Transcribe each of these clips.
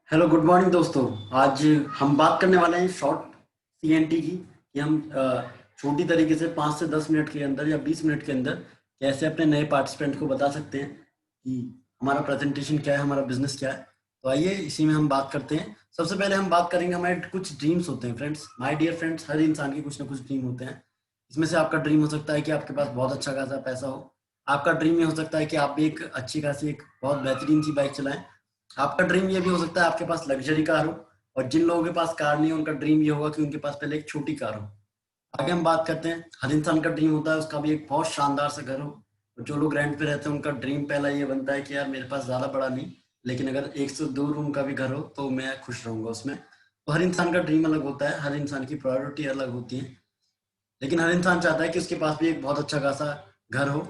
Hello good morning दोस्तों। आज हम बात करने वाले हैं शॉर्ट सीएनटी की कि हम छोटी तरीके से 5 से 10 मिनट के अंदर या 20 मिनट के अंदर कैसे अपने नए पार्टिसिपेंट को बता सकते हैं कि हमारा प्रेजेंटेशन क्या है, हमारा बिजनेस क्या है। तो आइए इसी में हम बात करते हैं। सबसे पहले हम बात करेंगे, हमारे कुछ ड्रीम्स होते हैं फ्रेंड्स, माय डियर फ्रेंड्स। हर इंसान के कुछ ना कुछ ड्रीम होते हैं। इसमें से आपका ड्रीम हो सकता है कि आपके पास बहुत अच्छा खासा पैसा हो। आपका ड्रीम ये हो सकता है कि आप भी एक अच्छी खासी एक बहुत बेहतरीन सी बाइक चलाएं। आपका ड्रीम ये भी हो सकता है आपके पास लग्जरी कार हो। और जिन लोगों के पास कार नहीं है उनका ड्रीम ये होगा कि उनके पास पहले एक छोटी कार हो। आगे हम बात करते हैं, हर इंसान का ड्रीम होता है उसका भी एक बहुत शानदार सा घर हो। और जो लोग रेंट पे रहते हैं उनका ड्रीम पहला ये बनता है कि यार मेरे पास ज़्यादा बड़ा नहीं, लेकिन अगर 1 से 2 रूम का भी घर हो तो मैं खुश रहूंगा उसमें। तो हर इंसान का ड्रीम अलग होता है, हर इंसान की प्रायोरिटी अलग होती है। लेकिन हर इंसान चाहता है कि उसके पास भी एक बहुत अच्छा खासा घर हो।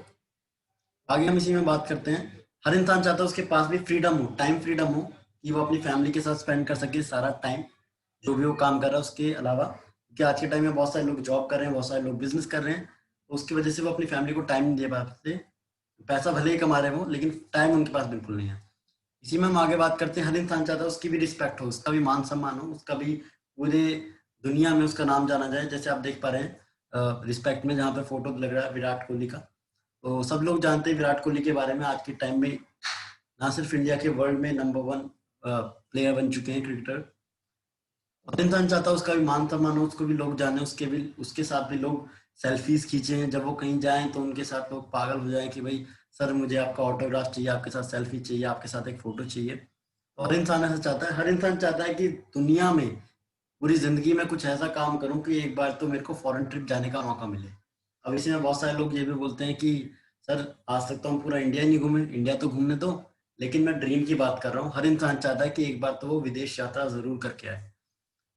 आगे हम इसी में बात करते हैं। हर इंसान चाहता है उसके पास भी फ्रीडम हो, टाइम फ्रीडम हो, कि वो अपनी फैमिली के साथ स्पेंड कर सके सारा टाइम, जो भी वो काम कर रहा है उसके अलावा। क्योंकि आज के टाइम में बहुत सारे लोग जॉब कर रहे हैं, बहुत सारे लोग बिजनेस कर रहे हैं, तो उसकी वजह से वो अपनी फैमिली को टाइम नहीं दे पाते। पैसा भले ही कमा रहे हो लेकिन टाइम उनके पास बिल्कुल नहीं है। इसी में हम आगे बात करते हैं, हर इंसान चाहता है उसकी भी रिस्पेक्ट हो, उसका भी मान सम्मान हो, उसका भी पूरे दुनिया में उसका नाम जाना जाए। जैसे आप देख पा रहे हैं रिस्पेक्ट में जहाँ पे फोटो लग रहा है विराट कोहली का। तो सब लोग जानते हैं विराट कोहली के बारे में। आज के टाइम में ना सिर्फ इंडिया के, वर्ल्ड में नंबर 1 प्लेयर बन चुके हैं क्रिकेटर। और इंसान चाहता है उसका भी मान सम्मान हो, उसको भी लोग जाने, उसके साथ भी लोग सेल्फीज खींचे। जब वो कहीं जाएं तो उनके साथ लोग पागल हो जाएं कि भाई सर मुझे आपका ऑटोग्राफ चाहिए, आपके साथ सेल्फी चाहिए, आपके साथ एक फोटो चाहिए। और इंसान ऐसा चाहता है, हर इंसान चाहता है कि दुनिया में पूरी जिंदगी में कुछ ऐसा काम करूं कि एक बार तो मेरे को फॉरेन ट्रिप जाने का मौका मिले। अब इसी में बहुत सारे लोग ये भी बोलते हैं कि सर आज तक तो हम पूरा इंडिया ही नहीं घूमे, इंडिया तो घूमने दो। लेकिन मैं ड्रीम की बात कर रहा हूँ, हर इंसान चाहता है कि एक बार तो वो विदेश यात्रा जरूर करके आए।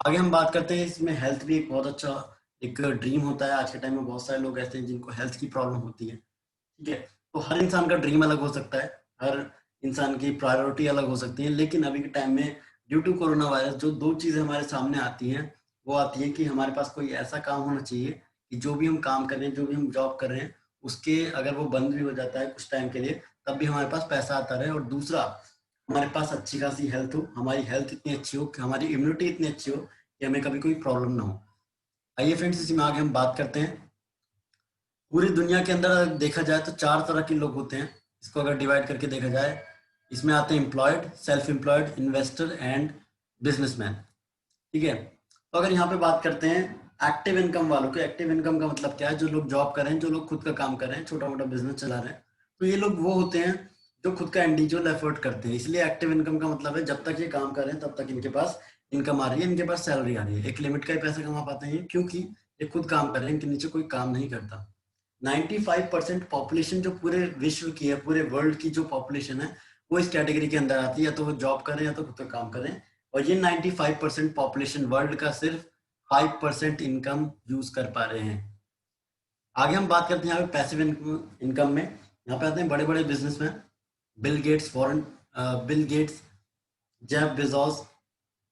आगे हम बात करते हैं, इसमें हेल्थ भी एक बहुत अच्छा एक ड्रीम होता है। आज के टाइम में बहुत सारे लोग ऐसे हैं जिनको हेल्थ की प्रॉब्लम होती है। ठीक है, तो हर इंसान का ड्रीम अलग हो सकता है, हर इंसान की प्रायोरिटी अलग हो सकती है। लेकिन अभी के टाइम में ड्यू टू कोरोना वायरस जो दो चीज़ें हमारे सामने आती हैं, वो आती है कि हमारे पास कोई ऐसा काम होना चाहिए कि जो भी हम काम कर रहे हैं, जो भी हम जॉब कर रहे हैं, उसके अगर वो बंद भी हो जाता है कुछ टाइम के लिए, तब भी हमारे पास पैसा आता रहे। और दूसरा, हमारे पास अच्छी खासी हेल्थ हो, हमारी हेल्थ इतनी अच्छी हो कि हमारी इम्यूनिटी इतनी अच्छी हो कि हमें कभी कोई प्रॉब्लम ना हो। आइए फ्रेंड्स, इसी में आगे हम बात करते हैं। पूरी दुनिया के अंदर अगर देखा जाए तो 4 तरह के लोग होते हैं। इसको अगर डिवाइड करके देखा जाए, इसमें आते हैं employed, self employed, investor and businessman. ठीक है, तो अगर यहाँ पे बात करते हैं एक्टिव इनकम वालों के, एक्टिव इनकम का मतलब क्या है? जो लोग जॉब कर रहे हैं, जो लोग खुद का काम कर रहे हैं, छोटा मोटा बिजनेस चला रहे हैं, तो ये लोग वो होते हैं जो खुद का इंडिविजुअल एफर्ट करते हैं। इसलिए एक्टिव इनकम का मतलब है जब तक ये काम कर रहे हैं तब तक इनके पास इनकम आ रही है, इनके पास सैलरी आ रही है। एक लिमिट का ही पैसा कमा पाते हैं ये, क्योंकि ये खुद काम कर रहे हैं, इनके नीचे कोई काम नहीं करता। 95% पॉपुलेशन जो पूरे विश्व की है, पूरे वर्ल्ड की जो पॉपुलेशन है, वो इस कैटेगरी के अंदर आती है। या तो वो जॉब करें या तो खुद का काम करें। और ये 95% पॉपुलेशन वर्ल्ड का सिर्फ 5% इनकम यूज कर पा रहे हैं। आगे हम बात करते हैं यहाँ पे पैसिव इनकम में। यहाँ पे आते हैं बड़े बड़े businessman, Bill Gates, Jeff Bezos,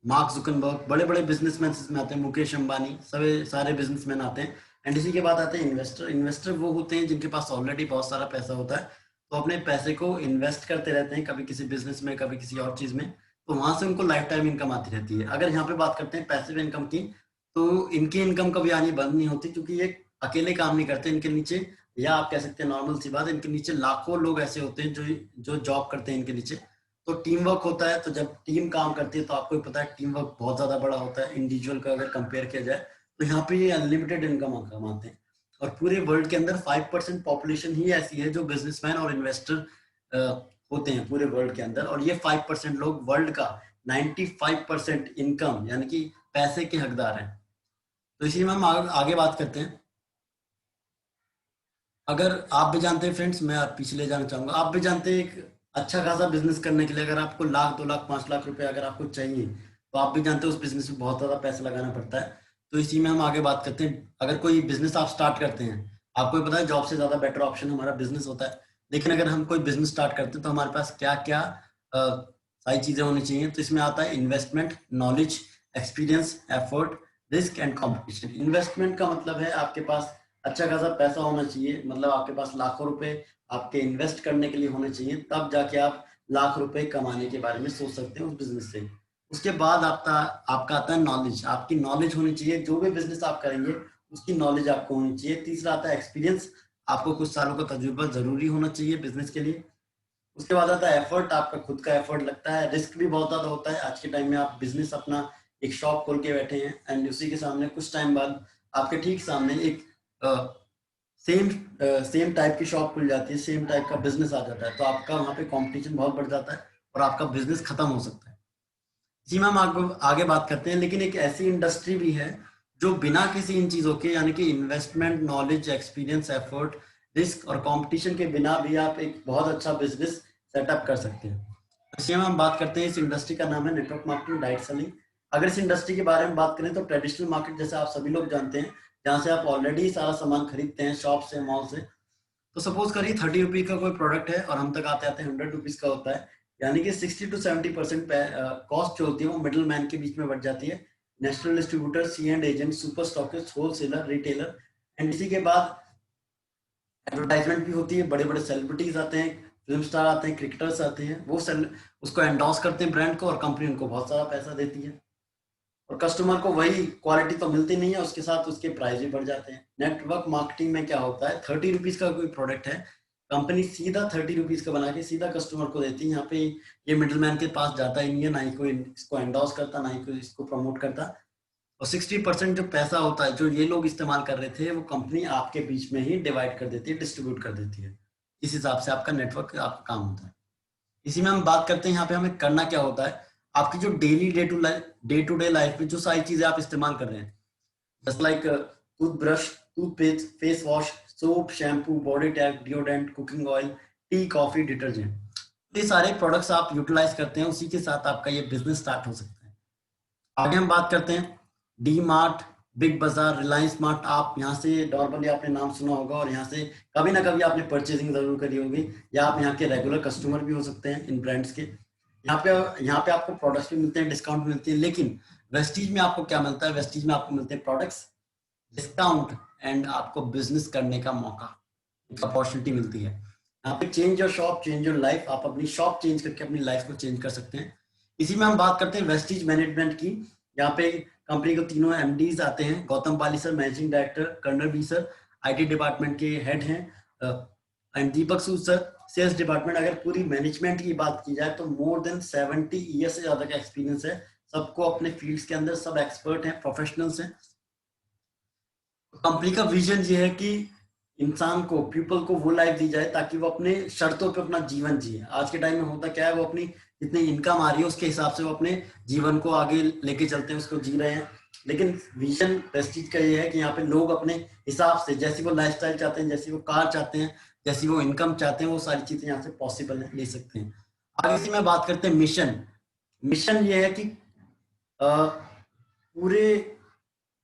Mark Zuckerberg, बड़े बड़े बिजनेसमैन इसमें आते हैं, मुकेश अंबानी, सभी सारे बिजनेसमैन आते हैं। एंड इसी के बाद आते हैं इन्वेस्टर। इन्वेस्टर वो होते हैं जिनके पास ऑलरेडी बहुत सारा पैसा होता है, तो अपने पैसे को इन्वेस्ट करते रहते हैं, कभी किसी बिजनेस में, कभी किसी और चीज में। तो वहां से उनको लाइफ टाइम इनकम आती रहती है। अगर यहाँ पे बात करते हैं पैसिव इनकम की, तो इनकी इनकम कभी आनी बंद नहीं होती, क्योंकि ये अकेले काम नहीं करते। इनके नीचे, या आप कह सकते हैं नॉर्मल सी बात, इनके नीचे लाखों लोग ऐसे होते हैं जो जो जॉब करते हैं इनके नीचे। तो टीम वर्क होता है, तो जब टीम काम करती है तो आपको भी पता है टीम वर्क बहुत ज्यादा बड़ा होता है इंडिविजुअल का अगर कंपेयर किया जाए। तो यहाँ पे ये अनलिमिटेड इनकम कमाते हैं। और पूरे वर्ल्ड के अंदर 5% पॉपुलेशन ही ऐसी है जो बिजनेसमैन और इन्वेस्टर होते हैं पूरे वर्ल्ड के अंदर। और ये 5% लोग वर्ल्ड का 95% इनकम यानी कि पैसे के हकदार हैं। तो इसी में हम आगे बात करते हैं। अगर आप भी जानते हैं फ्रेंड्स, मैं आप पीछे ले जाना चाहूंगा, आप भी जानते हैं एक अच्छा खासा बिजनेस करने के लिए अगर आपको लाख 2 लाख 5 लाख रुपए अगर आपको चाहिए, तो आप भी जानते हैं उस बिजनेस में बहुत ज्यादा पैसा लगाना पड़ता है। तो इसी में हम आगे बात करते हैं। अगर कोई बिजनेस आप स्टार्ट करते हैं, आपको भी पता है जॉब से ज्यादा बेटर ऑप्शन हमारा बिजनेस होता है। लेकिन अगर हम कोई बिजनेस स्टार्ट करते हैं तो हमारे पास क्या क्या सारी चीजें होनी चाहिए। तो इसमें आता है investment, knowledge, experience, effort, risk and competition. Investment का मतलब है आपके पास अच्छा खासा पैसा होना चाहिए, मतलब आपके पास लाखों रुपए आपके इन्वेस्ट करने के लिए होने चाहिए, तब जाके आप लाख रुपए कमाने के बारे में सोच सकते हैं उस बिजनेस से। उसके बाद आपका आपका आता है नॉलेज। आपकी नॉलेज होनी चाहिए, जो भी बिजनेस आप करेंगे उसकी नॉलेज आपको होनी चाहिए। तीसरा आता है एक्सपीरियंस, आपको कुछ सालों का तजुर्बा जरूरी होना चाहिए बिजनेस के लिए। उसके बाद आता है एफर्ट, आपका खुद का एफर्ट लगता है। रिस्क भी बहुत ज्यादा होता है आज के टाइम में। आप बिजनेस अपना एक शॉप खोल के बैठे हैं एंड उसी के सामने कुछ टाइम बाद आपके ठीक सामने एक सेम सेम टाइप की शॉप खुल जाती है, सेम टाइप का बिजनेस आ जाता है, तो आपका वहाँ पे कंपटीशन बहुत बढ़ जाता है और आपका बिजनेस खत्म हो सकता है। जी मैम, आपको आगे बात करते हैं। लेकिन एक ऐसी इंडस्ट्री भी है जो बिना किसी इन चीजों के, यानी कि investment, knowledge, experience, effort, risk और कंपटीशन के बिना भी आप एक बहुत अच्छा बिजनेस सेटअप कर सकते हैं। इसी में हम बात करते हैं, इस इंडस्ट्री का नाम है नेटवर्क मार्केटिंग, डायरेक्ट सेलिंग। अगर इस इंडस्ट्री के बारे में बात करें तो ट्रेडिशनल मार्केट जैसे आप सभी लोग जानते हैं, जहाँ से आप ऑलरेडी सारा सामान खरीदते हैं शॉप से, मॉल से। तो सपोज करिए 30 रुपीज का कोई प्रोडक्ट है और हम तक आते आते 100 रुपीज का होता है, यानी कि 60 to 70% कॉस्ट जो होती है वो मिडिल मैन के बीच में बढ़ जाती है। National distributor, C and agent, super stockist, wholesaler, retailer, and इसी के बाद एडवर्टाइजमेंट भी होती है। बड़े बड़े सेलिब्रिटीज आते हैं, फिल्म स्टार आते हैं, क्रिकेटर्स आते हैं, वो उसको एंडोर्स करते हैं ब्रांड को, और कंपनी उनको बहुत सारा पैसा देती है। और कस्टमर को वही क्वालिटी तो मिलती नहीं है, उसके साथ उसके प्राइस भी बढ़ जाते हैं। नेटवर्क मार्केटिंग में क्या होता है, 30 रुपीज का कोई प्रोडक्ट है, कंपनी सीधा 30 रुपीज का बना के सीधा कस्टमर को देती है। यहाँ पे ये मिडिलमैन के पास जाता ही नहीं है, ना ही कोई इसको एंडोर्स करता, ना ही कोई इसको प्रमोट करता। और 60% जो पैसा होता है जो ये लोग इस्तेमाल कर रहे थे, वो कंपनी आपके बीच में ही डिवाइड कर देती है, डिस्ट्रीब्यूट कर देती है। इस हिसाब से आपका नेटवर्क आपका काम होता है। इसी में हम बात करते हैं यहाँ पे हमें करना क्या होता है। आपकी जो daily day to day life में जो सारी चीजें आप इस्तेमाल कर रहे हैं, just like toothbrush, toothpaste, face wash, soap, shampoo, body tag, deodorant, cooking oil, tea, coffee, detergent, ये सारे प्रोडक्ट्स आप यूटिलाइज करते हैं, उसी के साथ आपका ये बिजनेस स्टार्ट हो सकता है। आगे हम बात करते हैं डी मार्ट, बिग बाजार, रिलायंस स्मार्ट। आप यहाँ से नॉर्मली आपने नाम सुना होगा और यहाँ से कभी ना कभी आपने परचेजिंग जरूर करी होगी, या आप यहाँ के रेगुलर कस्टमर भी हो सकते हैं इन ब्रांड्स के। यहाँ पे आपको प्रोडक्ट्स भी मिलते हैं, डिस्काउंट भी मिलती है। लेकिन वेस्टीज में आपको क्या मिलता है, वेस्टीज में आपको मिलते हैं प्रोडक्ट्स, डिस्काउंट एंड आपको बिजनेस करने का मौका, एक अपॉर्चुनिटी मिलती है। यहाँ पे change your shop, change your life, आप अपनी शॉप चेंज करके अपनी लाइफ को चेंज कर सकते हैं। इसी में हम बात करते हैं वेस्टीज मैनेजमेंट की। यहाँ पे कंपनी को तीनों एमडीज आते हैं, Gautam Pali sir managing director, colonel B sir IT department के हेड हैं, and Deepak Sood sir sales department. अगर पूरी मैनेजमेंट की बात की जाए तो मोर देन 70 ईयर से ज्यादा का एक्सपीरियंस है सबको अपने फील्ड्स के अंदर, सब एक्सपर्ट हैं, प्रोफेशनल्स हैं। कंपनी का विजन ये है कि इंसान को, पीपल को वो लाइफ दी जाए ताकि वो अपने शर्तों पे अपना जीवन जिए। आज के टाइम में होता क्या है, वो अपनी जितनी इनकम आ रही है उसके हिसाब से वो अपने जीवन को आगे लेके चलते हैं, उसको जी रहे हैं। लेकिन विजन प्रेस्टीज का ये है कि यहाँ पे लोग अपने हिसाब से, जैसी वो लाइफस्टाइल चाहते हैं, जैसी वो कार चाहते हैं, जैसी वो इनकम चाहते हैं, वो सारी चीजें यहाँ से पॉसिबल है, ले सकते हैं। आगे इसी में बात करते हैं मिशन। मिशन ये है कि पूरे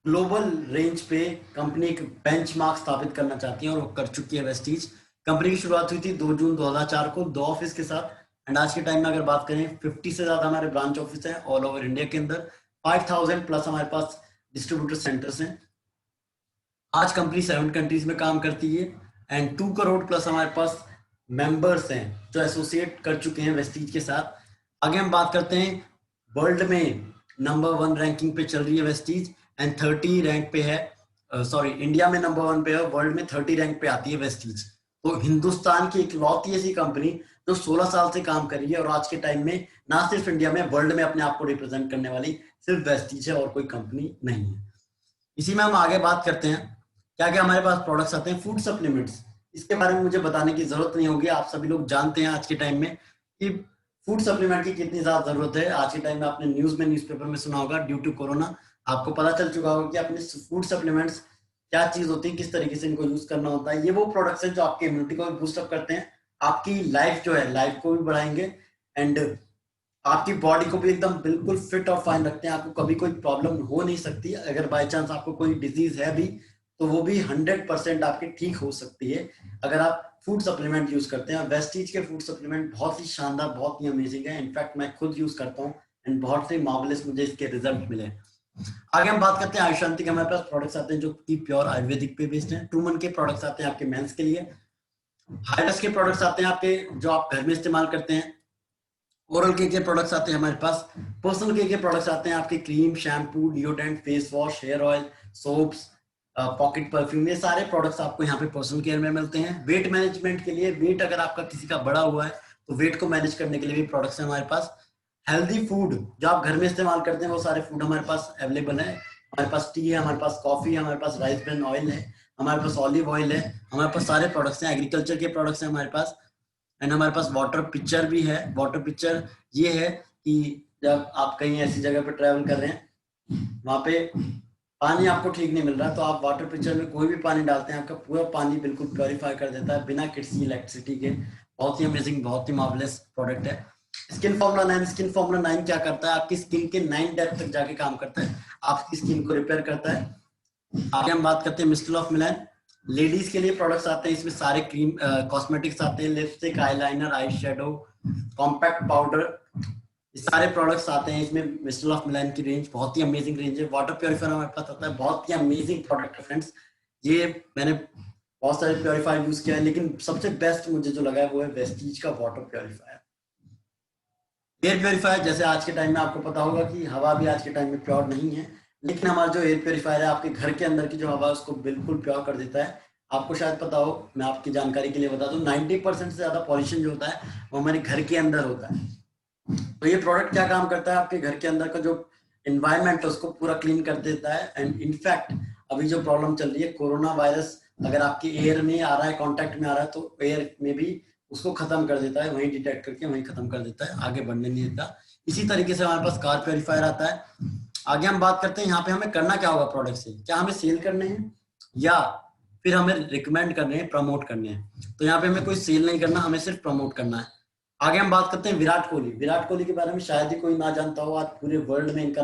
ग्लोबल रेंज पे कंपनी एक बेंचमार्क स्थापित करना चाहती है, और वो कर चुकी है वेस्टीज। कंपनी की शुरुआत हुई थी 2 जून 2004 को 2 ऑफिस के साथ, एंड आज के टाइम में अगर बात करें 50 से ज्यादा हमारे ब्रांच ऑफिस हैं ऑल ओवर इंडिया के अंदर, 5000 प्लस हमारे पास डिस्ट्रीब्यूटर सेंटर्स हैं। आज कंपनी 7 कंट्रीज में काम करती है, एंड 2 करोड़ प्लस हमारे पास मेंबर्स हैं जो एसोसिएट कर चुके हैं वेस्टीज के साथ। आगे हम बात करते हैं वर्ल्ड में नंबर 1 रैंकिंग पे चल रही है वेस्टीज, एंड 30 रैंक पे है, सॉरी इंडिया में नंबर 1 पे है, वर्ल्ड में 30 रैंक पे आती है वेस्टीज। तो हिंदुस्तान की इकलौती ऐसी कंपनी जो 16 साल से काम कर रही है, और आज के टाइम में ना सिर्फ इंडिया में, वर्ल्ड में अपने आप को रिप्रेजेंट करने वाली सिर्फ वेस्टीज है और कोई कंपनी नहीं है। इसी में हम आगे बात करते हैं क्या क्या हमारे पास प्रोडक्ट्स आते हैं। फूड सप्लीमेंट्स, इसके बारे में मुझे बताने की जरूरत नहीं होगी, आप सभी लोग जानते हैं आज के टाइम में कि फूड सप्लीमेंट की कितनी ज्यादा जरूरत है। आज के टाइम में आपने न्यूज में, न्यूज़पेपर में सुना होगा, ड्यू टू कोरोना आपको पता चल चुका होगा कि अपने फूड सप्लीमेंट्स क्या चीज होती है, किस तरीके से इनको यूज करना होता है। ये वो प्रोडक्ट्स हैं जो आपकी इम्यूनिटी को बूस्ट अप करते हैं, आपकी लाइफ जो है, लाइफ को भी बढ़ाएंगे, एंड आपकी बॉडी को भी एकदम बिल्कुल फिट और फाइन रखते हैं। आपको कभी कोई प्रॉब्लम हो नहीं सकती। अगर बाय चांस आपको कोई डिजीज है भी तो वो भी 100% आपकी ठीक हो सकती है अगर आप फूड सप्लीमेंट यूज करते हैं। वेस्टीज के फूड सप्लीमेंट बहुत ही शानदार, बहुत ही अमेजिंग है। इनफैक्ट मैं खुद यूज करता हूँ एंड बहुत से मार्वलस मुझे इसके रिजल्ट मिले। आगे हम बात करते हैं आयुष शांति के। हमारे पास प्रोडक्ट्स आते हैं जो कि प्योर आयुर्वेदिक पे बेस्ड हैं। ट्रूमन के प्रोडक्ट्स आते हैं आपके मेंस के लिए। हाइडस के प्रोडक्ट्स आते हैं आपके जो आप घर में इस्तेमाल करते हैं। ओरल केयर के प्रोडक्ट्स आते हैं हमारे पास, पर्सनल केयर के प्रोडक्ट्स आते हैं आपके cream, shampoo, deodorant, face wash, hair oil, soaps, pocket perfume, ये सारे प्रोडक्ट्स आपको यहाँ पे पर्सनल केयर में मिलते हैं। वेट मैनेजमेंट के लिए, वेट अगर आपका किसी का बड़ा हुआ है तो वेट को मैनेज करने के लिए भी प्रोडक्ट्स हैं हमारे पास। हेल्दी फूड जो आप घर में इस्तेमाल करते हैं वो सारे फूड हमारे पास अवेलेबल है। हमारे पास टी है, हमारे पास कॉफी है, हमारे पास राइस ब्रान ऑयल है, हमारे पास ऑलिव ऑयल है, हमारे पास सारे प्रोडक्ट्स हैं। एग्रीकल्चर के प्रोडक्ट्स हैं हमारे पास। एंड हमारे पास वाटर पिक्चर भी है। वाटर पिक्चर ये है कि जब आप कहीं ऐसी जगह पर ट्रैवल कर रहे हैं वहां पे पानी आपको ठीक नहीं मिल रहा तो आप वाटर पिक्चर में कोई भी पानी डालते हैं, आपका पूरा पानी बिल्कुल प्योरीफाई कर देता है बिना किसी इलेक्ट्रिसिटी के। बहुत ही अमेजिंग, बहुत ही मार्वलेस प्रोडक्ट है। स्किन फॉर्मूला 9, स्किन फॉर्मूला 9 क्या करता है, आपकी स्किन के 9 डेप्थ तक जाके काम करता है, आपकी स्किन को रिपेयर करता है। आगे हम बात करते हैं मिस्टल ऑफ मिलान। लेडीज के लिए प्रोडक्ट्स आते हैं, इसमें सारे क्रीम कॉस्मेटिक्स आते हैं, lipstick, eyeliner, eye shadow, compact powder, ये सारे प्रोडक्ट्स आते हैं इसमें। मिस्टल ऑफ मिलान की रेंज बहुत ही अमेजिंग रेंज है। वाटर प्योरीफायर हमारे पास आता है, बहुत ही अमेजिंग प्रोडक्ट है फ्रेंड्स। ये मैंने बहुत सारे प्योरीफायर यूज किया है, लेकिन सबसे बेस्ट मुझे जो लगा है वो है वेस्टीज का वाटर प्योरीफायर। एयर प्योरीफायर, जैसे आज के टाइम में आपको पता होगा कि हवा भी आज के टाइम में प्योर नहीं है, लेकिन हमारा जो एयर प्योरीफायर है आपके घर के अंदर की जो हवा है उसको बिल्कुल प्योर कर देता है। आपको शायद पता हो, मैं आपकी जानकारी के लिए बता दूं, 90% से ज्यादा पॉल्यूशन जो होता है वो हमारे घर के अंदर होता है। तो ये प्रोडक्ट क्या काम करता है, आपके घर के अंदर का जो एनवायरनमेंट है उसको पूरा क्लीन कर देता है। एंड इनफैक्ट अभी जो प्रॉब्लम चल रही है कोरोना वायरस, अगर आपके एयर में आ रहा है, कांटेक्ट में आ रहा है, तो एयर में भी उसको खत्म कर देता है, वहीं डिटेक्ट करके वहीं खत्म कर देता है, आगे बढ़ने नहीं देता। इसी तरीके से हमारे पास कार प्योरीफायर आता है। आगे हम बात करते हैं यहाँ पे हमें करना क्या होगा प्रोडक्ट से, क्या हमें सेल करने हैं या फिर हमें रिकमेंड करने हैं, प्रमोट करने हैं। तो यहाँ पे हमें कोई सेल नहीं करना, हमें सिर्फ प्रमोट करना है। आगे हम बात करते हैं विराट कोहली। विराट कोहली के बारे में शायद ही कोई ना जानता हो, आज पूरे वर्ल्ड में इनका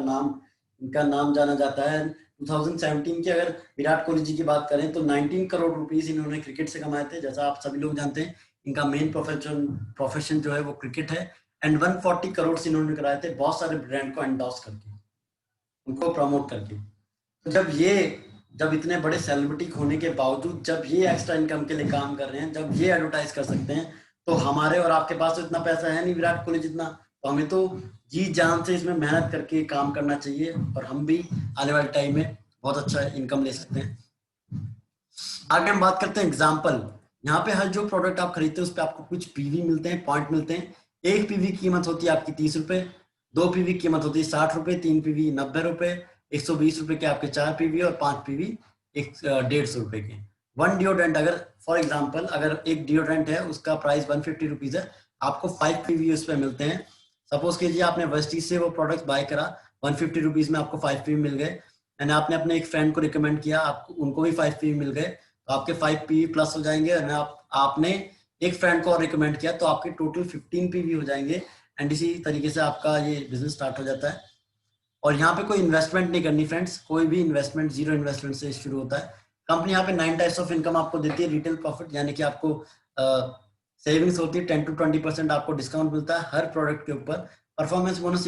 नाम जाना जाता है। 2017 की अगर विराट कोहली जी की बात करें तो 19 करोड़ रुपीस इन्होंने क्रिकेट से कमाए थे। जैसा आप सभी लोग जानते हैं इनका मेन प्रोफेशन जो है वो क्रिकेट है। एंड 140 करोड़ इन्होंने कराए थे बहुत सारे ब्रांड को एंडोर्स करके, उनको प्रमोट करके। तो जब इतने बड़े सेलिब्रिटी होने के बावजूद जब ये एक्स्ट्रा इनकम के लिए काम कर रहे हैं, जब ये एडवर्टाइज कर सकते हैं, तो हमारे और आपके पास तो इतना पैसा है नहीं विराट कोहली जितना, तो हमें तो जी जान से इसमें मेहनत करके काम करना चाहिए और हम भी आने वाले टाइम में बहुत अच्छा इनकम ले सकते हैं। आगे हम बात करते हैं एग्जाम्पल। यहाँ पे हर जो प्रोडक्ट आप खरीदते हैं उस पर आपको कुछ पीवी मिलते हैं, पॉइंट मिलते हैं। एक पीवी की कीमत होती है आपकी 30 रुपए, 2 पीवी की कीमत होती है 60 रुपए, 3 पीवी 90 रुपए, 120 रुपए के आपके 4 पीवी और 5 पीवी 150 रुपए के। 1 डिओड्रेंट, अगर फॉर एग्जांपल अगर एक डिओड्रेंट है उसका प्राइस 150 रुपीज है, आपको 5 पीवी उस पे मिलते हैं। सपोज कीजिए आपने वेस्टीज से वो प्रोडक्ट बाय करा, 150 रुपीज में आपको 5 पीवी मिल गए, एंड आपने अपने एक फ्रेंड को रिकमेंड किया, आपको उनको भी 5 पीवी मिल गए, तो आपके 5 पीवी प्लस हो जाएंगे। और आपने एक फ्रेंड को और रिकमेंड किया तो आपके टोटल 15 पीवी हो जाएंगे। एंड इसी तरीके से आपका ये बिजनेस स्टार्ट हो जाता है। और यहाँ पे कोई इन्वेस्टमेंट नहीं करनी फ्रेंड्स, कोई भी इन्वेस्टमेंट, जीरो इन्वेस्टमेंट से शुरू होता है। कंपनी यहाँ पे 9 टाइप्स ऑफ इनकम आपको देती है। रिटेल प्रॉफिट, यानी कि आपको सेविंग्स होती है, 10 to 20% आपको डिस्काउंट मिलता है हर प्रोडक्ट के ऊपर। परफॉर्मेंस बोनस,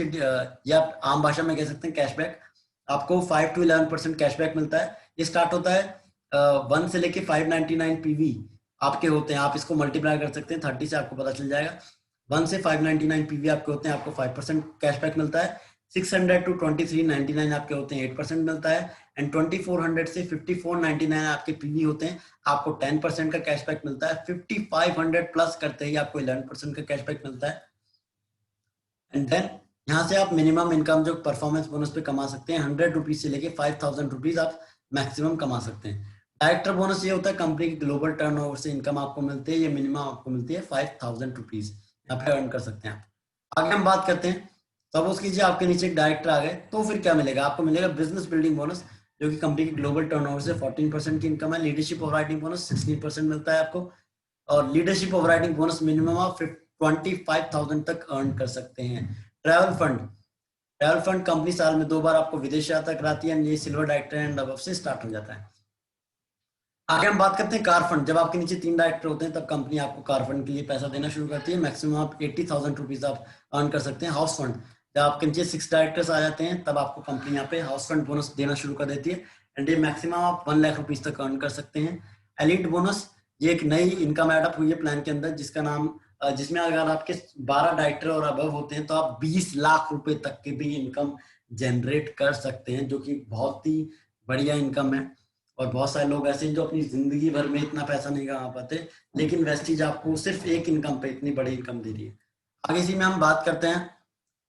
या आम भाषा में कह सकते हैं कैशबैक, आपको 5 to 11% कैशबैक मिलता है। ये स्टार्ट होता है 1 से लेके 599 पीवी आपके होते हैं। आप इसको मल्टीप्लाई कर सकते हैं 30 से, आपको पता चल जाएगा। 1 से 599 पीवी आपके होते हैं, आपको 5% कैशबैक मिलता है। 600 to 2399 आपके होते हैं, 8% मिलता है। एंड 2400 से 5499 आपके पीवी होते हैं, आपको 10% का कैशबैक मिलता है। 5500 प्लस करते ही आपको 11% का कैशबैक मिलता है। एंड देन यहाँ से आप मिनिमम इनकम जो परफॉर्मेंस बोनस पे कमा सकते हैं 100 रुपीज से लेके 5000 रुपीज आप मैक्सिमम कमा सकते हैं। डायरेक्टर बोनस ये होता है कंपनी की ग्लोबल टर्नओवर से इनकम आपको मिलती है, ये मिनिमम आपको मिलती है 5000 रुपीज, यहाँ पे अर्न कर सकते हैं आप। आगे हम बात करते हैं, सपोज कीजिए आपके नीचे एक डायरेक्टर आ गए, तो फिर क्या मिलेगा आपको, मिलेगा बिजनेस बिल्डिंग बोनस, जो कि कंपनी की ग्लोबल टर्नओवर से 14% की इनकम है। लीडरशिप ओवरराइडिंग बोनस 16% मिलता है आपको, और लीडरशिप ओवरराइडिंग बोनस मिनिमम आप 25,000 तक अर्न कर सकते हैं। ट्रैवल फंड कंपनी साल में 2 बार आपको विदेश यात्रा कराती है, ये सिल्वर डायरेक्टर एंड अबव से स्टार्ट हो जाता है। आगे हम बात करते हैं कार फंड। जब आपके नीचे 3 डायरेक्टर होते हैं तब कंपनी आपको कार फंड के लिए पैसा देना शुरू करती है, मैक्सिमम आप 80,000 रुपीज आप अर्न कर सकते हैं। हाउस फंड, जब आपके नीचे 6 डायरेक्टर्स आ जाते हैं तब आपको कंपनी यहाँ पे हाउस फंड बोनस देना शुरू कर देती है, एंड ये मैक्सिमम आप 1 लाख रुपीज तक अर्न कर सकते हैं। एलिट बोनस, ये एक नई इनकम एडअप हुई है प्लान के अंदर जिसका नाम जिसमें अगर आपके 12 डायरेक्टर और अबव होते हैं तो आप 20 लाख रुपए तक की भी इनकम जनरेट कर सकते हैं, जो कि बहुत ही बढ़िया इनकम है। और बहुत सारे लोग ऐसे हैं जो अपनी जिंदगी भर में इतना पैसा नहीं कमा पाते, लेकिन वेस्टीज आपको सिर्फ एक इनकम पे इतनी बड़ी इनकम दे रही है। आगे इसी में हम बात करते हैं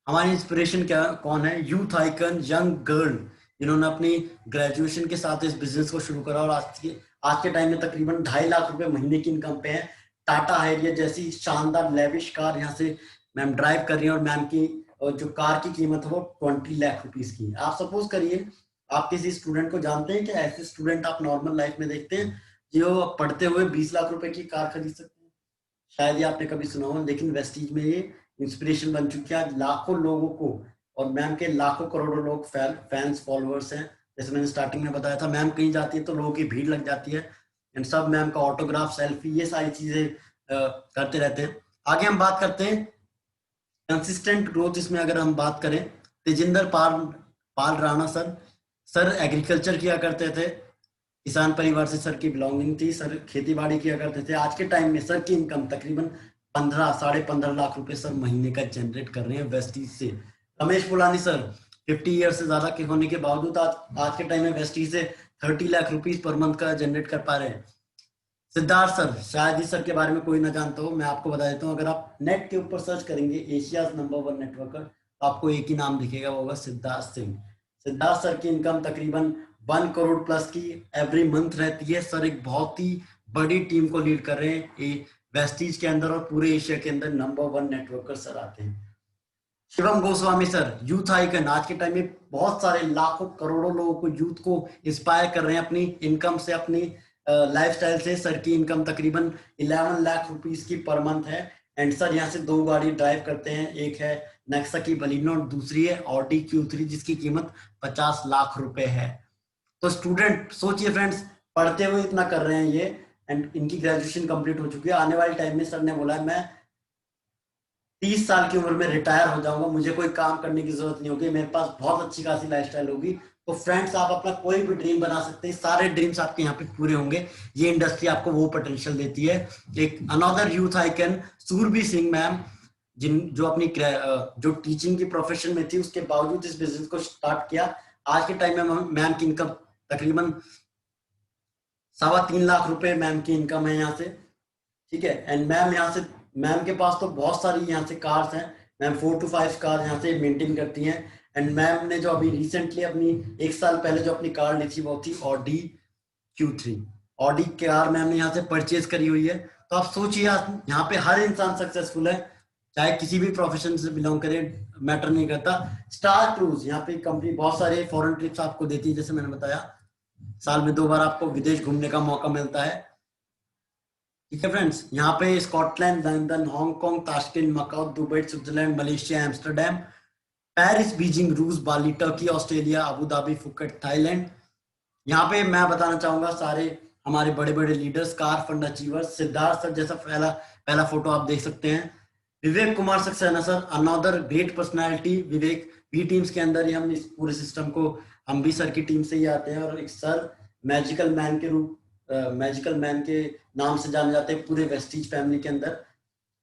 हमारी इंस्पिरेशन क्या कौन है। यूथ आइकन यंग गर्ल, इन्होंने अपनी ग्रेजुएशन के साथ इस बिजनेस को शुरू करा और आज के टाइम में तकरीबन 2.5 लाख रुपए महीने की इनकम पे है। टाटा हैरियर जैसी शानदार लेविश कार यहाँ से मैम ड्राइव कर रही है और मैम की जो कार की कीमत है वो 20 लाख रुपीज की। आप सपोज करिए आप किसी स्टूडेंट को जानते हैं कि ऐसे स्टूडेंट आप नॉर्मल लाइफ में देखते हैं जो पढ़ते हुए 20 लाख रुपए की कार खरीद सकते हैं? शायद ये आपने कभी सुना हो, लेकिन वेस्टीज में ये इंस्पिरेशन बन चुकी है लाखों लोगों को। और मैम के लाखों करोड़ों लोग फैंस फॉलोअर्स हैं। जैसे मैंने स्टार्टिंग में बताया था, मैम कहीं जाती है तो लोगों की भीड़ लग जाती है एंड सब मैम का ऑटोग्राफ सेल्फी ये सारी चीजें करते रहते हैं। आगे हम बात करते हैं कंसिस्टेंट ग्रोथ। इसमें अगर हम बात करें तेजिंदर पाल राणा सर एग्रीकल्चर किया करते थे, किसान परिवार से सर की बिलोंगिंग थी, सर खेती बाड़ी किया करते थे। आज के टाइम में सर की इनकम तकरीबन 15-15.5 लाख रुपए सर महीने का जनरेट कर रहे हैं वेस्टीज से। रमेश पुलानी सर 50 ईयर से ज्यादा के होने के बावजूद आज के टाइम में वेस्टीज से 30 लाख रुपीज पर मंथ का जनरेट कर पा रहे हैं। सिद्धार्थ सर, शायद इस सर के बारे में कोई ना जानता हो, मैं आपको बता देता हूँ। अगर आप नेट के ऊपर सर्च करेंगे एशिया नंबर 1 नेटवर्कर, तो आपको एक ही नाम दिखेगा, वो होगा सिद्धार्थ सिंह। सिद्धार्थ सर की इनकम तकरीबन 1 करोड़ प्लस की एवरी मंथ रहती है। सर एक बहुत ही बड़ी टीम को लीड कर रहे हैं वेस्टीज के अंदर और पूरे एशिया के अंदर नंबर 1 नेटवर्कर सर आते हैं। Shivam Goswami sir youth icon, आज के टाइम में बहुत सारे लाखों करोड़ों लोगों को यूथ को इंस्पायर कर रहे हैं अपनी इनकम से, अपनी लाइफस्टाइल से। सर की इनकम तकरीबन 11 लाख रुपीस की पर मंथ है एंड सर यहाँ से 2 गाड़ी ड्राइव करते हैं, एक है नेक्सा की बलिनो और दूसरी है ऑडी Q3 जिसकी कीमत 50 लाख रुपए है। तो स्टूडेंट सोचिए फ्रेंड्स, पढ़ते हुए इतना कर रहे हैं ये एंड इनकी ग्रेजुएशन कंप्लीट हो चुकी है। आने वाले टाइम में सर ने बोला है मैं 30 साल की उम्र में रिटायर हो जाऊंगा, मुझे कोई काम करने की जरूरत नहीं होगी, मेरे पास बहुत अच्छी खासी लाइफस्टाइल होगी। तो फ्रेंड्स आप अपना कोई भी ड्रीम बना सकते हैं, सारे ड्रीम्स आपके यहाँ पे पूरे होंगे। ये इंडस्ट्री आपको वो पोटेंशियल देती है। एक another youth icon Surbhi Singh ma'am, जो अपनी जो टीचिंग की प्रोफेशन में थी उसके बावजूद इस बिजनेस को स्टार्ट किया। आज के टाइम में मैम की इनकम तकरीबन 3.25 लाख रुपए मैम की इनकम है यहाँ से, ठीक है। एंड मैम के पास तो बहुत सारी यहाँ से कार्स हैं, मैम 4 to 5 कार यहाँ से मेंटेन करती हैं। एंड मैम ने जो अभी रिसेंटली अपनी 1 साल पहले जो अपनी कार ली थी वो थी Audi Q3। Audi car ma'am ने यहाँ से परचेज करी हुई है। तो आप सोचिए यहाँ पे हर इंसान सक्सेसफुल है, चाहे किसी भी प्रोफेशन से बिलोंग करे, मैटर नहीं करता। स्टार क्रूज यहाँ पे कंपनी बहुत सारे फॉरेन ट्रिप्स आपको देती है, जैसे मैंने बताया साल में 2 बार आपको विदेश घूमने का मौका मिलता है, ठीक है फ्रेंड्स। यहाँ पे Scotland, London, Hong Kong, Tashkent, Macau, Dubai, Switzerland, Malaysia, Amsterdam, Paris, Beijing, रूस, Bali, Turkey, Australia, Abu Dhabi, Phuket, Thailand. यहाँ पे मैं बताना चाहूंगा सारे हमारे बड़े बड़े leaders, car fund achievers. Siddharth sir जैसा पहला फोटो आप देख सकते हैं। Vivek Kumar Saxena sir another great personality. Vivek बी टीम्स के अंदर ही हम इस पूरे सिस्टम को, हम भी सर की टीम से ही आते हैं और एक सर मैजिकल मैन के नाम से जाने जाते हैं पूरे वेस्टीज फैमिली के अंदर।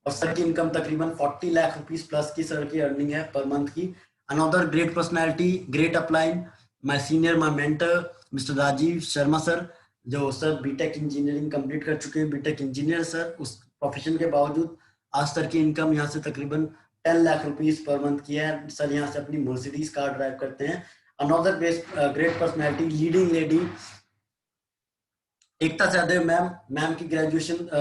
और सर की इनकम तकरीबन 40 लाख रुपीस प्लस की सर की अर्निंग है पर मंथ की। Another great personality, great upline, my senior, my mentor mister Rajiv Sharma sir, जो सर बीटेक इंजीनियरिंग कंप्लीट कर चुके हैं, बीटेक इंजीनियर सर। उस प्रोफेशन के बावजूद आज सर की इनकम यहाँ से तकरीबन 10 लाख रुपीस पर मंथ की है। सर यहाँ से अपनी मर्सिडीज कार ड्राइव करते हैं। Another great personality, leading lady Ekta Sahdev ma'am की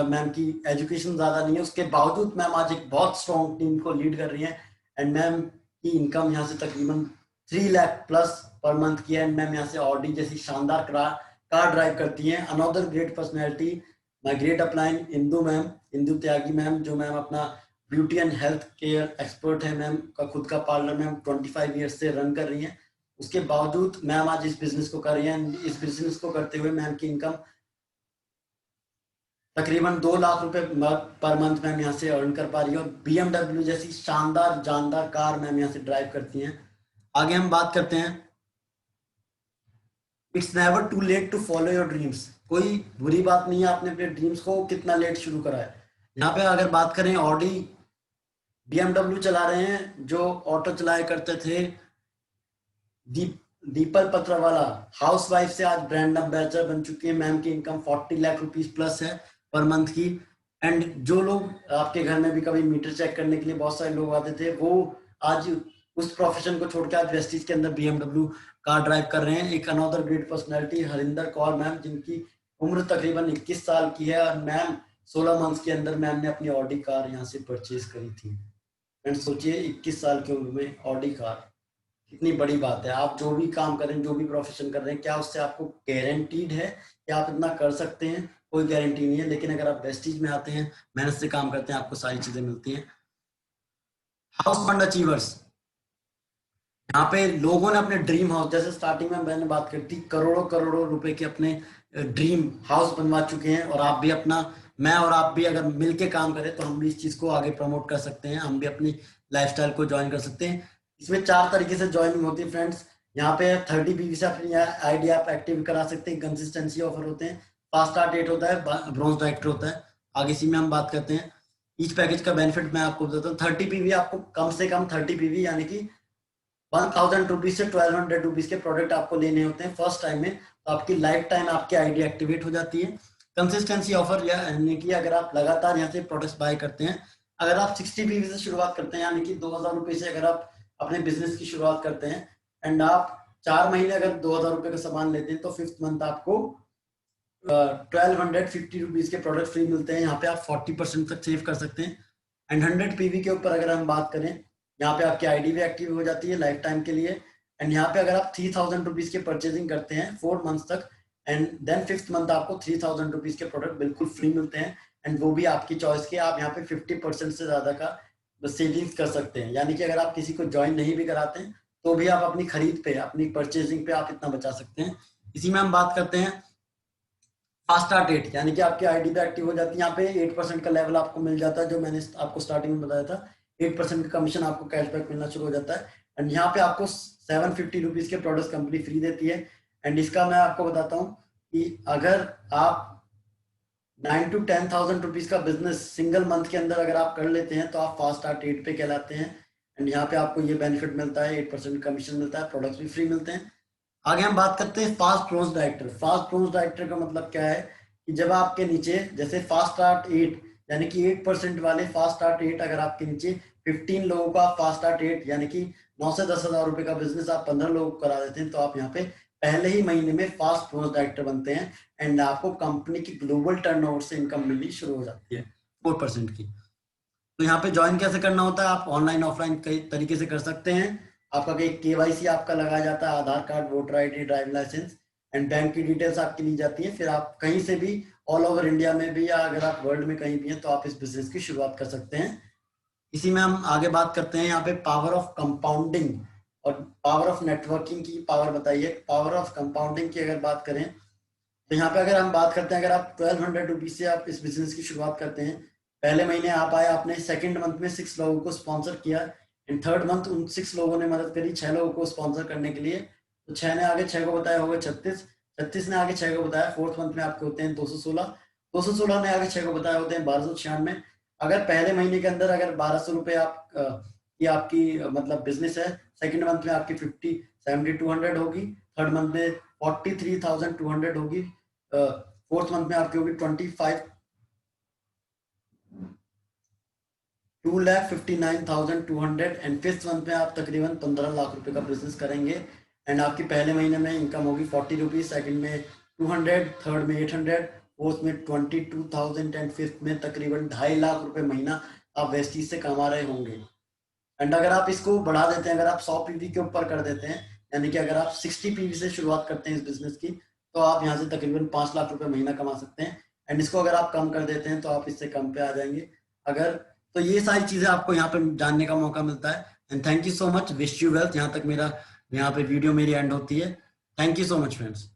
मैम की एजुकेशन ज्यादा नहीं है, उसके बावजूद मैम आज एक बहुत स्ट्रॉन्ग टीम को लीड कर रही है एंड मैम की इनकम यहाँ से तकरीबन 3 लाख प्लस पर मंथ की है। मैम यहाँ से ऑडी जैसी शानदार कार ड्राइव करती हैं। Another great personality, my great upline, Indu Tyagi ma'am, जो मैम अपना beauty and health care expert है। मैम का खुद का पार्लर मैम 25 ईयर्स से रन कर रही हैं, उसके बावजूद मैम आज इस बिजनेस को कर रही है। इस बिजनेस को करते हुए मैम की इनकम तकरीबन 2 लाख रुपए पर मंथ मैम यहाँ से अर्न कर पा रही है और BMW जैसी शानदार जानदार कार मैम यहाँ से ड्राइव करती हैं। आगे हम बात करते हैं, it's never too late to follow your dreams. कोई बुरी बात नहीं है आपने अपने ड्रीम्स को कितना लेट शुरू करा है, यहाँ पे अगर बात करें ऑडी BMW चला रहे हैं, जो ऑटो चलाया करते थे दीपल पत्रवाला, हाउस वाइफ से आज ब्रांड एम्बेसडर बन चुकी है। मैम की इनकम 40 लाख रुपीज प्लस है पर मंथ की। एंड जो लोग आपके घर में भी कभी मीटर चेक करने के लिए बहुत सारे लोग आते थे, वो आज उस प्रोफेशन को छोड़ के आज वेस्टीज के अंदर BMW कार ड्राइव कर रहे हैं। एक another great personality Harinder Kaur ma'am, जिनकी उम्र तकरीबन 21 साल की है, और मैम 16 मंथ के अंदर मैम ने अपनी ऑडी कार यहाँ से परचेज करी थी। एंड सोचिए 21 साल की उम्र में ऑडी कार, कितनी बड़ी बात है। आप जो भी काम करें, जो भी प्रोफेशन कर रहे हैं, क्या उससे आपको गारंटीड है कि आप इतना कर सकते हैं? कोई गारंटी नहीं है। लेकिन अगर आप वेस्टीज में आते हैं, मेहनत से काम करते हैं, आपको सारी चीजें मिलती हैं। हाउस फंड अचीवर्स, यहाँ पे लोगों ने अपने ड्रीम हाउस, जैसे स्टार्टिंग में मैंने बात करी थी, करोड़ों करोड़ों रुपए के अपने ड्रीम हाउस बनवा चुके हैं। और आप भी अपना, मैं और आप भी अगर मिलके काम करें तो हम भी इस चीज को आगे प्रमोट कर सकते हैं, हम भी अपनी लाइफस्टाइल को ज्वाइन कर सकते हैं। इसमें 4 तरीके से ज्वाइनिंग होती है फ्रेंड्स। यहाँ पे 30 PV से अपनी आइडिया आप एक्टिव करा सकते हैं। कंसिस्टेंसी ऑफर होते हैं, फास्ट स्टार्ट डेट होता है, ब्रॉन्ज डायरेक्टर होता है। आगे इसी में हम बात करते हैं। ईच पैकेज का बेनिफिट मैं आपको बताता हूँ। 30 PV आपको कम से कम 30 PV यानी कि 1000 रुपीज से 1200 रुपीज के प्रोडक्ट आपको लेने होते हैं फर्स्ट टाइम में, तो आपकी लाइफ टाइम आपकी आईडी एक्टिवेट हो जाती है। कंसिस्टेंसी ऑफर यानी कि अगर आप लगातार यहाँ से प्रोडक्ट्स बाय करते हैं, अगर आप 60 PV से शुरुआत करते हैं, यानी कि 2000 रुपए से अगर आप अपने बिजनेस की शुरुआत करते हैं, एंड आप 4 महीने अगर 2000 रुपए का सामान लेते हैं, तो 5th मंथ आपको 1250 रुपीज के प्रोडक्ट फ्री मिलते हैं। यहाँ पे आप 40% तक सेव कर सकते हैं। एंड 100 PV के ऊपर अगर हम बात करें, यहाँ पे आपकी आईडी भी एक्टिव हो जाती है लाइफ टाइम के लिए। एंड यहाँ पे अगर आप 3000 रुपीज के परचेजिंग करते हैं 4 मंथ्स तक, एंड देन 5th मंथ आपको 3000 रुपीज के प्रोडक्ट बिल्कुल फ्री मिलते हैं। एंड वो भी आपकी चॉइस के। आप यहाँ पे 50% से ज्यादा का सेविंग्स कर सकते हैं। यानी कि अगर आप किसी को ज्वाइन नहीं भी कराते हैं, तो भी आप अपनी खरीद पे, अपनी परचेजिंग पे आप इतना बचा सकते हैं। इसी में हम बात करते हैं फास्ट स्टार्ट डेट, यानी कि आपकी आईडी पे एक्टिव हो जाती है। यहाँ पे 8% का लेवल आपको मिल जाता है, जो मैंने आपको स्टार्टिंग में बताया था। 8% का कमीशन आपको कैशबैक मिलना शुरू हो जाता है। एंड यहाँ पे आपको 750 रुपीज के प्रोडक्ट्स कंपनी फ्री देती है। एंड इसका मैं आपको बताता हूँ कि अगर आप 9 to 10,000 रुपीज का बिजनेस सिंगल मंथ के अंदर अगर आप कर लेते हैं, तो आप फास्ट स्टार्ट डेट पे कहलाते हैं। एंड यहाँ पे आपको ये बेनिफिट मिलता है, 8% कमीशन मिलता है, प्रोडक्ट्स भी फ्री मिलते हैं। आगे हम बात करते हैं fast bronze director. Fast bronze director का मतलब क्या है कि जब आपके नीचे, जैसे फास्ट स्टार्ट 8 यानी कि 8% वाले फास्ट स्टार्ट 8, अगर आपके नीचे 15 लोगों का फास्ट स्टार्ट 8 यानी कि 9 से 10,000 रुपए का बिजनेस आप 15 लोगों को करा देते हैं, तो आप यहाँ पे पहले ही महीने में फास्ट ब्रोंज डायरेक्टर बनते हैं। एंड आपको कंपनी की ग्लोबल टर्नओवर से इनकम मिलनी शुरू हो जाती है 4% की। तो यहाँ पे ज्वाइन कैसे करना होता है? आप ऑनलाइन ऑफलाइन कई तरीके से कर सकते हैं। आपका KYC आपका लगाया जाता है, Aadhaar card, voter ID, driving licence, and bank की डिटेल्स आपकी ली जाती है। फिर आप कहीं से भी ऑल ओवर इंडिया में भी, या अगर आप वर्ल्ड में कहीं भी हैं, तो आप इस बिजनेस की शुरुआत कर सकते हैं। इसी में हम आगे बात करते हैं यहाँ पे पावर ऑफ कंपाउंडिंग और पावर ऑफ नेटवर्किंग की पावर बताइए। पावर ऑफ कंपाउंडिंग की अगर बात करें, तो यहाँ पे अगर हम बात करते हैं, अगर आप 1200 रुपीज से आप इस बिजनेस की शुरुआत करते हैं, पहले महीने आप आए, आपने सेकंड मंथ में 6 लोगों को स्पॉन्सर किया, एंड थर्ड मंथ उन 6 लोगों ने मदद करी 6 लोगों को स्पॉन्सर करने के लिए। तो 6 ने आगे 6 को बताया, हो गए 36, 36 ने आगे 6 को बताया, 4th मंथ में आपके होते हैं 216, 216 ने आगे 6 को बताया, होते हैं 1296। अगर पहले महीने के अंदर अगर 1200 रुपए आप ये आपकी मतलब बिजनेस है, सेकंड मंथ में आपकी 7200 होगी, थर्ड मंथ में 43,200 होगी, 4th मंथ में आपकी होगी 2,59,200, एंड 5th मंथ में आप तकरीबन 15 लाख रुपए का बिजनेस करेंगे। एंड आपकी पहले महीने में इनकम होगी 40 रुपीज, सेकेंड में 200, थर्ड में 800, 4th में 22,000, एंड 5th में तकरीबन 2.5 लाख रुपए महीना आप वेस्टीज से कमा रहे होंगे। एंड अगर आप इसको बढ़ा देते हैं, अगर आप 100 PV के ऊपर कर देते हैं, यानी कि अगर आप 60 PV से शुरुआत करते हैं इस बिजनेस की, तो आप यहाँ से तकरीबन 5 लाख रुपए महीना कमा सकते हैं। एंड इसको अगर आप कम कर देते हैं, तो आप इससे कम पे आ जाएंगे। अगर तो ये सारी चीजें आपको यहाँ पे जानने का मौका मिलता है। And thank you so much, wish you wealth. यहाँ तक मेरा यहाँ पे वीडियो मेरी एंड होती है। Thank you so much friends.